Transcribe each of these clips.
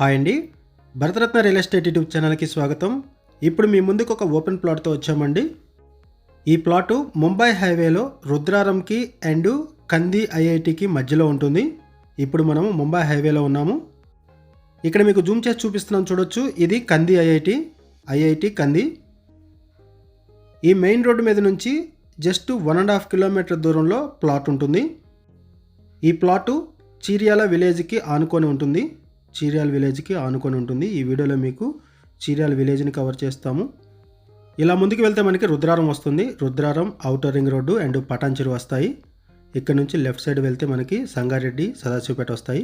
Hi అండి, Bharat Ratna real estate YouTube ఛానల్కి స్వాగతం. ఇప్పుడు మీ ముందుకు ఒక ఓపెన్ ప్లాట్తో వచ్చామండి. ఈ ప్లాటు ముంబై హైవేలో రుద్రారంకి అండ్ కంది ఐఐటికి మధ్యలో ఉంటుంది. ఇప్పుడు మనము ముంబై హైవేలో ఉన్నాము. ఇక్కడ మీకు జూమ్ చేసి చూపిస్తున్నాం, చూడొచ్చు. ఇది కంది ఐఐటి కంది. ఈ మెయిన్ రోడ్డు మీద నుంచి జస్ట్ 1.5 కిలోమీటర్ దూరంలో ప్లాట్ ఉంటుంది. ఈ ప్లాటు చీర్యాల విలేజ్కి ఆనుకొని ఉంటుంది. ఈ వీడియోలో మీకు చీర్యాల విలేజ్ని కవర్ చేస్తాము. ఇలా ముందుకు వెళ్తే మనకి రుద్రారం వస్తుంది. Rudraram, outer ring road and Patancheru వస్తాయి. ఇక్కడ నుంచి లెఫ్ట్ సైడ్ వెళ్తే మనకి సంగారెడ్డి, సదాశివపేట వస్తాయి.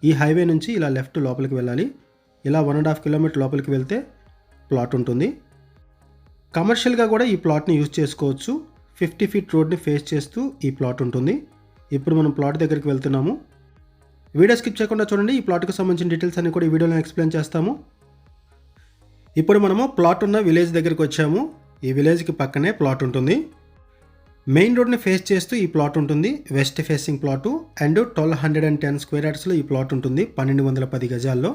ఈ హైవే నుంచి ఇలా లెఫ్ట్ లోపలికి వెళ్ళాలి. ఇలా 1.5 కిలోమీటర్ లోపలికి వెళ్తే ప్లాట్ ఉంటుంది. కమర్షియల్గా కూడా ఈ ప్లాట్ని యూజ్ చేసుకోవచ్చు. 50 ఫీట్ రోడ్ని ఫేస్ చేస్తూ ఈ ప్లాట్ ఉంటుంది. ఇప్పుడు మనం ప్లాట్ దగ్గరికి వెళ్తున్నాము. వీడియో స్కిప్ చేయకుండా చూడండి. ఈ ప్లాట్కి సంబంధించిన డీటెయిల్స్ అన్ని కూడా ఈ వీడియోలో ఎక్స్ప్లెయిన్ చేస్తాము. ఇప్పుడు మనము ప్లాట్ ఉన్న విలేజ్ దగ్గరికి వచ్చాము. ఈ విలేజ్కి పక్కనే ప్లాట్ ఉంటుంది. మెయిన్ రోడ్ని ఫేస్ చేస్తూ ఈ ప్లాట్ ఉంటుంది. West facing plot and 1210 square యార్డ్స్లో ఈ ప్లాట్ ఉంటుంది. 1210 గజాల్లో.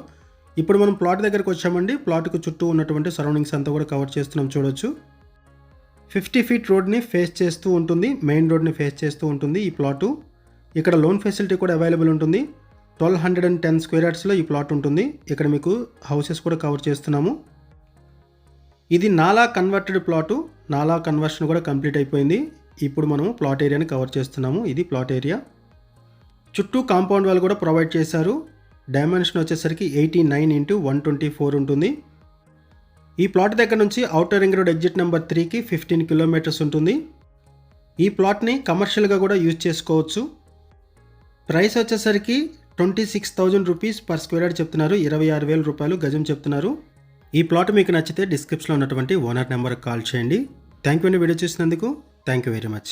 ఇప్పుడు మనం ప్లాట్ దగ్గరికి వచ్చామండి. ప్లాట్కు చుట్టూ ఉన్నటువంటి సరౌండింగ్స్ అంతా కూడా కవర్ చేస్తున్నాం, చూడొచ్చు. 50 ఫీట్ రోడ్ని ఫేస్ చేస్తూ ఉంటుంది. మెయిన్ రోడ్ని ఫేస్ చేస్తూ ఉంటుంది ఈ ప్లాటు. ఇక్కడ లోన్ ఫెసిలిటీ కూడా అవైలబుల్ ఉంటుంది. 1210 స్క్వేర్ యార్డ్స్లో ఈ ప్లాట్ ఉంటుంది. ఇక్కడ మీకు హౌసెస్ కూడా కవర్ చేస్తున్నాము. ఇది నాలా కన్వర్టెడ్ ప్లాటు. నాలా కన్వర్షన్ కూడా కంప్లీట్ అయిపోయింది. ఇప్పుడు మనము ప్లాట్ ఏరియాని కవర్ చేస్తున్నాము. ఇది ప్లాట్ ఏరియా. చుట్టూ కాంపౌండ్ వాల్ కూడా ప్రొవైడ్ చేశారు. డైమెన్షన్ వచ్చేసరికి 89x124 ఉంటుంది. ఈ ప్లాట్ దగ్గర నుంచి outer ring road exit number 3కి 15 కిలోమీటర్స్ ఉంటుంది. ఈ ప్లాట్ని కమర్షియల్గా కూడా యూజ్ చేసుకోవచ్చు. ప్రైస్ వచ్చేసరికి 26,000 రూపీస్ పర్ స్క్వేర్ యార్డ్ చెప్తున్నారు. 26,000 రూపాయలు గజం చెప్తున్నారు. ఈ ప్లాట్ మీకు నచ్చితే డిస్క్రిప్షన్లో ఉన్నటువంటి ఓనర్ నెంబర్కి కాల్ చేయండి. థ్యాంక్ యూ అండి వీడియో చూసినందుకు. Thank you very much.